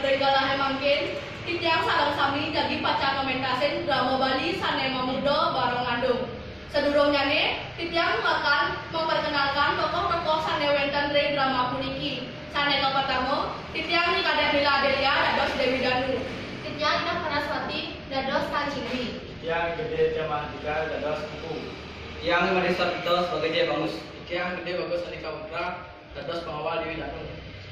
Regala mangkin, titiang sareng sami jadi pacar komentasin drama Bali sane mamudo bareng ngandung. Sedurungnya nih, titiang akan memperkenalkan tokoh-tokoh sane wenten dari drama puniki. Sane ke pertama, titiang ni kadek Mila Adelia dados Dewi Danu. Titiang Ida Paraswati dados Kancingwi. Yang gede Jamaah Tiga dados Kuku. Yang Marisa Pito sebagai Jaya Bangus. Yang gede Bagus Andika Putra dados pengawal Dewi Danu.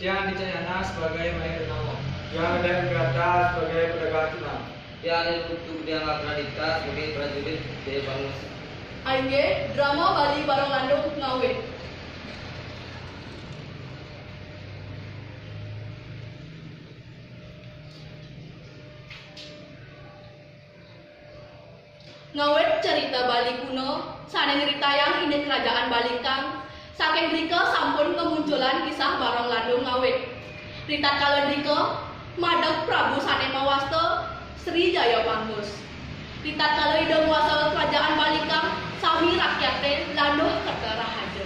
Yang Dicayana sebagai Mayor Nawa. Yang ada Gata sebagai pedagang Cina. Yang Putu Dian Pradita sebagai prajurit Jaya Bangus. Aingge drama Bali bareng ngandung ngawit. Ngawet cerita Bali kuno, sane nyritayang ide kerajaan Bali kang saking mrika sampun kemunculan kisah bareng landung ngawet. Ritat kala mrika madeg Prabu sane mawasta Sri Jaya Bangus. Ritat kala ide nguasa kerajaan Bali kang sami rakyate landuh keterahaja.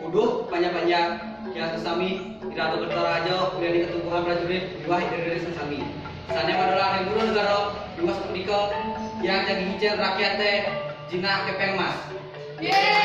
Uduh panjang-panjang yang sesami Iratu Kertaraja kuliah di ketumbuhan prajurit Diwah dari sesami. Sane adalah yang guru negara Diwas Pendika yang jadi hijau rakyat teh Jina Kepeng Mas. Yeay!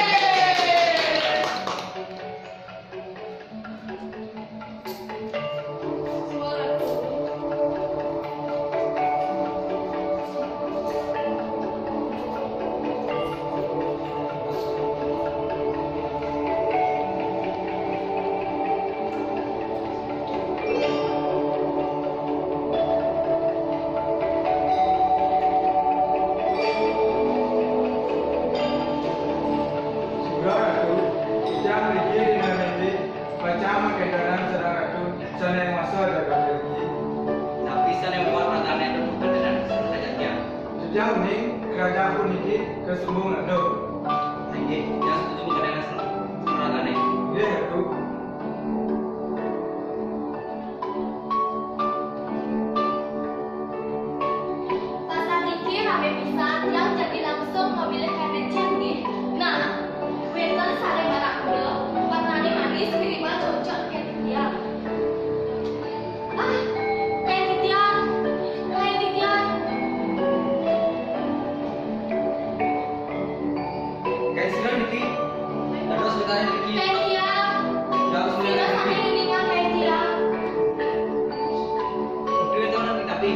Sejauh ini kerajaan puniki kesumbung landuh. Ini yang setuju mengenai semeratan ini. Dia Ratu. Pasar niki rame pisan yang jadi langsung memilih kredit canggih. Nah, wenten sare marak kula, warnane manis minimal cocok kayak Titiang. Kayak Titiang. Kayak sila niki. Terus ditanya niki. Kayak Titiang. Jauh Kita sila sampai niki. ininya kayak Titiang. Dia tahu nanti tapi.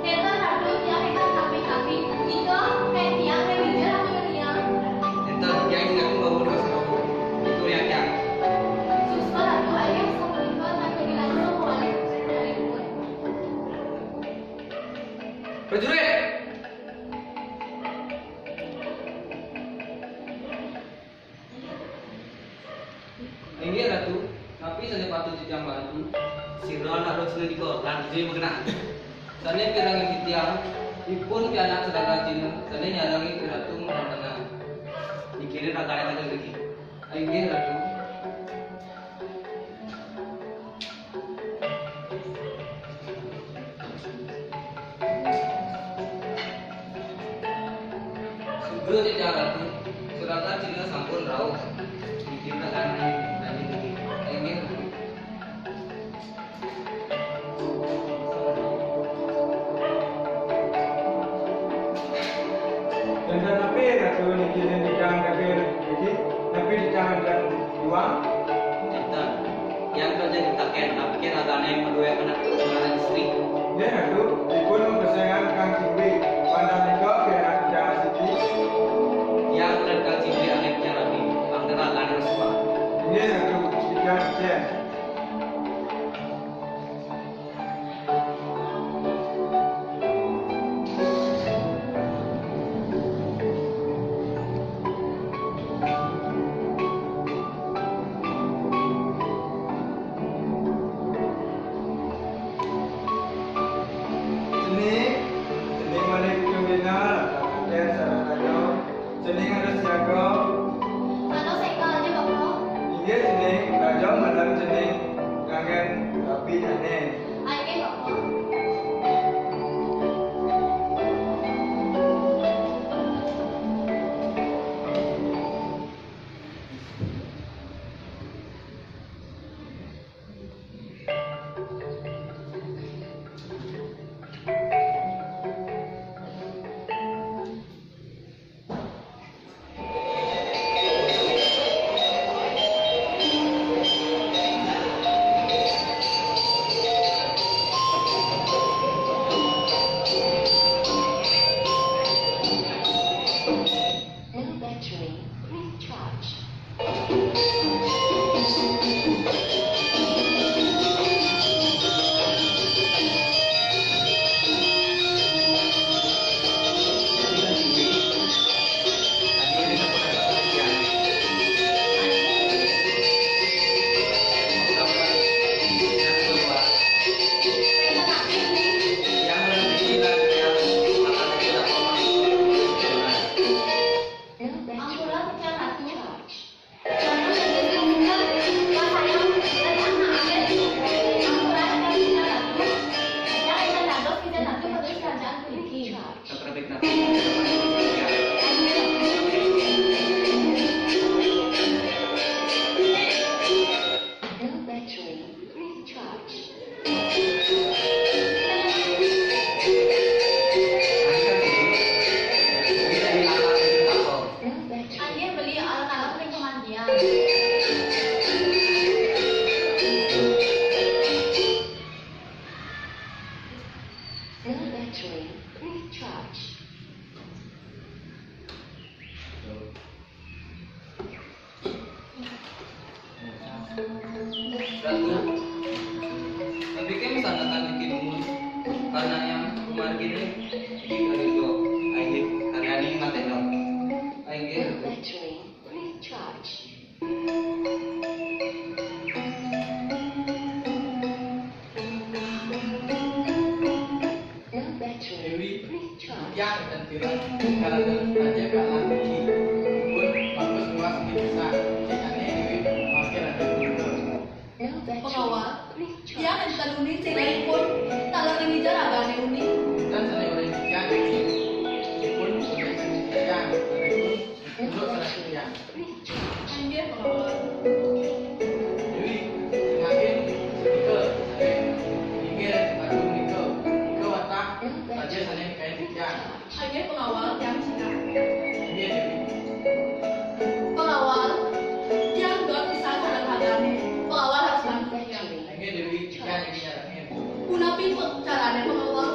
Kita ratu yang kita tapi Nika kayak Titiang kayak bijak aku Titiang. Entar yang ini aku bawa dua sama itu yang. Susah ratu ayah sama Nika tapi langsung balik dari gue. Prajurit. Ini Ratu, tapi saya patut dijang bantu. Siron harus sedikit lanjut mengenai. Saya pirangi Titiang, ipun ke anak saudara Cina. Saya nyarangi ke Ratu mengenai. Dikirim raganya lagi. Ini Ratu. Sugro tidak Ratu, saudara Cina sampun rauh. Dikirim raganya lagi. Ini Ratu. Dan napi Ratu niki dan dijang tapi niki napi dijang dan dua. Cinta yang terjadi taken, tapi kan agaknya yang kedua anak dengan istri. Dia Ratu dipun mempersaingkan Kang Cingwi. Pandang Nika kira dijang Siti. Yang terkait ciri anaknya Rabi, Pangeran dan Resma. Dia Ratu dijang Jen. Seni Malik Kembina, dan Saranajo, Seni Harus Jaga, cini dari jo aing kalian mateno aing Battery recharge. No battery Dewi, recharge. yang dan Kiran karena raja kalah tinggi. Pun bagus luas di desa. Jadinya Dewi makin ada juga. No battery Pengawal, recharge. yang enten uning sing pun talar ini jaragane uning. Dan sana oleh tiga Dewi. Pun sudah yang duduk sana yang. Recharge. Anjir pengawal. Dewi, semakin sedikit sana pinggir batu nikah. Nikah watak raja sana kain tiga. Anjir pengawal yang Cina. Ini Dewi. Pengawal, yang gak bisa hargane. Pengawal harus bantu yang. Ini Dewi yang dinyalakan. Kunapi carane pengawal.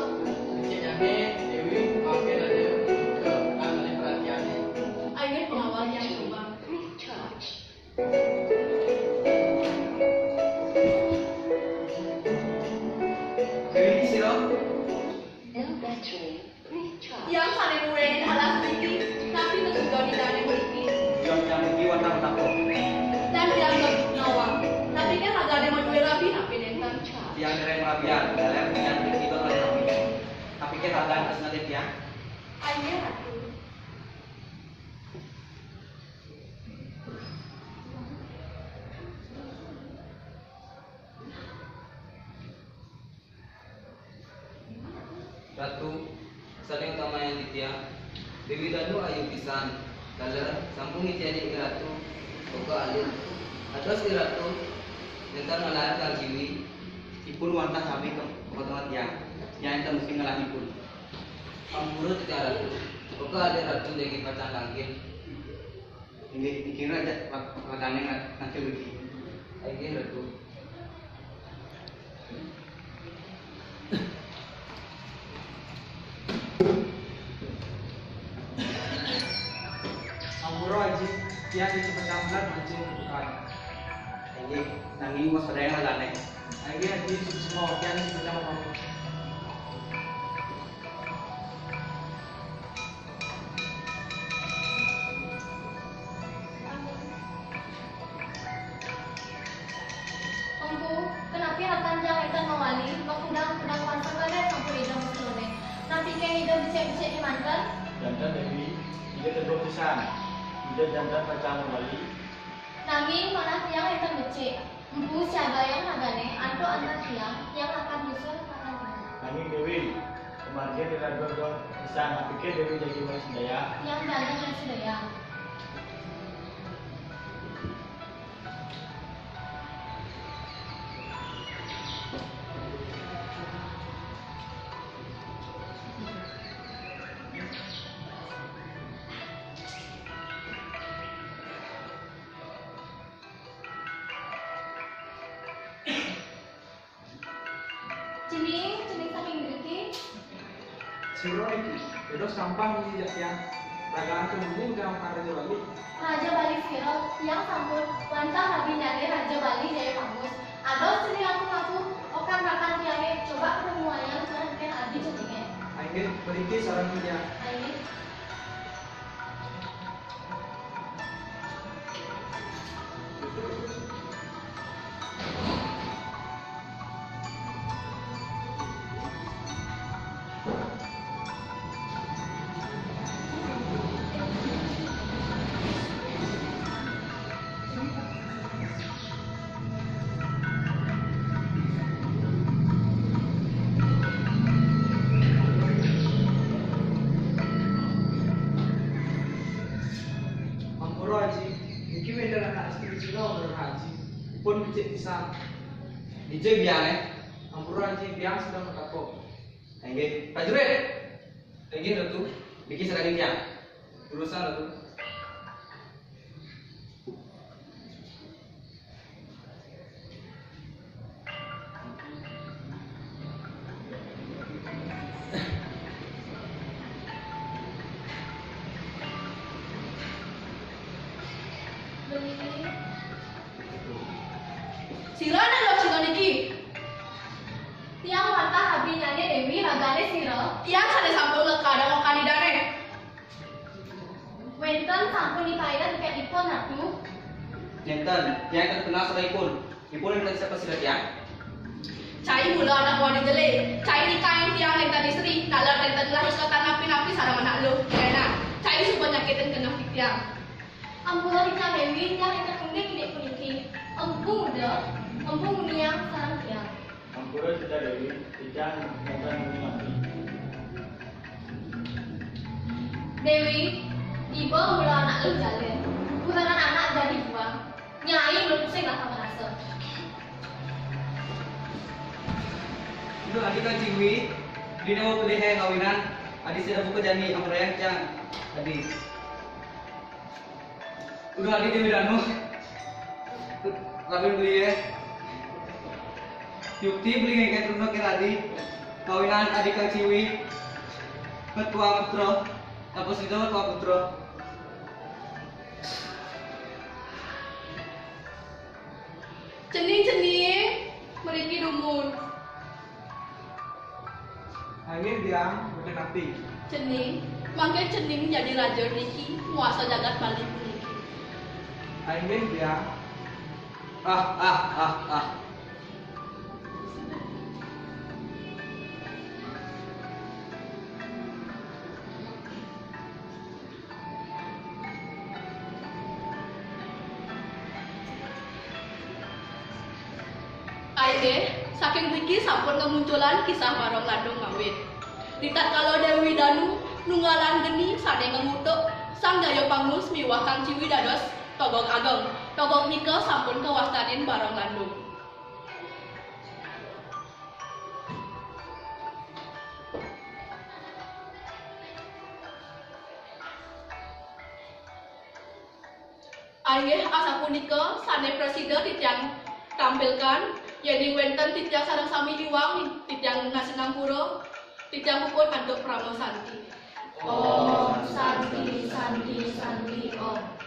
Ceknya Dewi makin ada juga kan ada perhatiannya. Anjir pengawal yang coba. Recharge. Dewi siro No battery recharge. Yang sane murenin alas tinggi, tapi tersudah di dane beriki. yang iki warna tako. Dan yang gak nawang. Tapi kan hargane mau duwe rabi napi nenten. Yang dari Merabian, dalam yang itu oleh kami. Tapi kita akan kesana ya. Anjir atuh. Ratu, saling utama yang ditia. Dewi Danu ayu pisan. Dalam sambung itiani iratu. Oka alir. Atas iratu. Nentar ngalahan kang jiwi. Ipun wantah kami ke teman tiang. Yang itu mesti ngalahin pun. Ampuru tidak ratu. Oka alir ratu dari kacang langit. Ini dikira aja makanya nanti begini. Ayo ratu. Ampuro aja, dia di Pecambelan mancing bukan. Ini nanging mas pada yang halane. Akhirnya di semua dia di Pecambelan. Empu, kenapa akan jangan ikan mawali? Kau kudang pasang kali sampai hidung selesai. Nanti kayak hidung dicek-cek di mantan. Jantan Dewi, dia kedua pisan. Dia jantan pertama kali. Nanging mana tiang ikan becek. Empu siapa yang nagane? Anto antar tiang yang akan nyusul akan tiang. Nanging Dewi, kemarin dia kedua pisan. Pikir Dewi jadi manis daya. Yang jalan masih daya. Cening saking beriki. Siro iki, itu sampah di yang ragaan kemudian bukan orang Raja Bali. Raja Bali Siro yang sampun wantah nabi nyane Raja Bali jaya kamus. Ados cening aku okan rakan tiangnya coba ketemu ayam kan kan adi ceningnya. Akhirnya beriki sarang dia. Ayo. Ampuro aja, mungkin beda anak istri Cina orang haji. Pun becek pisan. Ije biane. Ampuro aja biang sudah mengkapok. Ayo prajurit. Ayo ratu. Bikin seragam tiang. Urusan ratu. Beli. Sirana lo cina niki. Tiang wantah nabi nyane Dewi ragane Siro. Yang Wenten sampun dipairan ket dipun ratu. Nenten, yang terkenal sebagai Ipun yang siapa sih ya? Cai mula anak wani jele. Cai nikahin tiang nenten istri. Nalar nenten lah ikatan napi-napi sareng anak lu. Enak. Cai supaya nyakitin kena tiang. Ampun Rika Dewi yang enten unding ide puniki. Empung muda, empung niang sareng tiang. Ampura Sita Dewi, Ijang Natan Mati. Dewi, ibu mula anak lu jalin. Bukanan anak jadi buang. Nyai belum pusing lah kamu rasa. Itu adik kan Ciwi, di nama pilih kawinan, adik sudah buka jani amrayang cang, adik. Udah adik Dewi Danu, kawin beli ya. Yukti beli ngeket rumah kira adik, kawinan adik kan Ciwi, ketua putra, tapos itu ketua putra. Cening-cening meriki dumun. Angin biang bukan api. Cening, mangke cening jadi raja niki, muasa jagat balik niki. Angin biang Ah. Aide, saking mriki sampun kemunculan kisah Barong Landung ngawit. Ritatkala Dewi Danu nunggalan geni sane ngemutuk sang daya pangus miwah Kang Ciwi dados togok ageng. Togok nika sampun kewastanin Barong Landung. Anggih asapunika sane presida titiang tampilkan yeni wenten titiang sareng sami liwang titiang Ngasengampura titiang pupun antuk Pramosanti. Om Santi Santi Santi Om.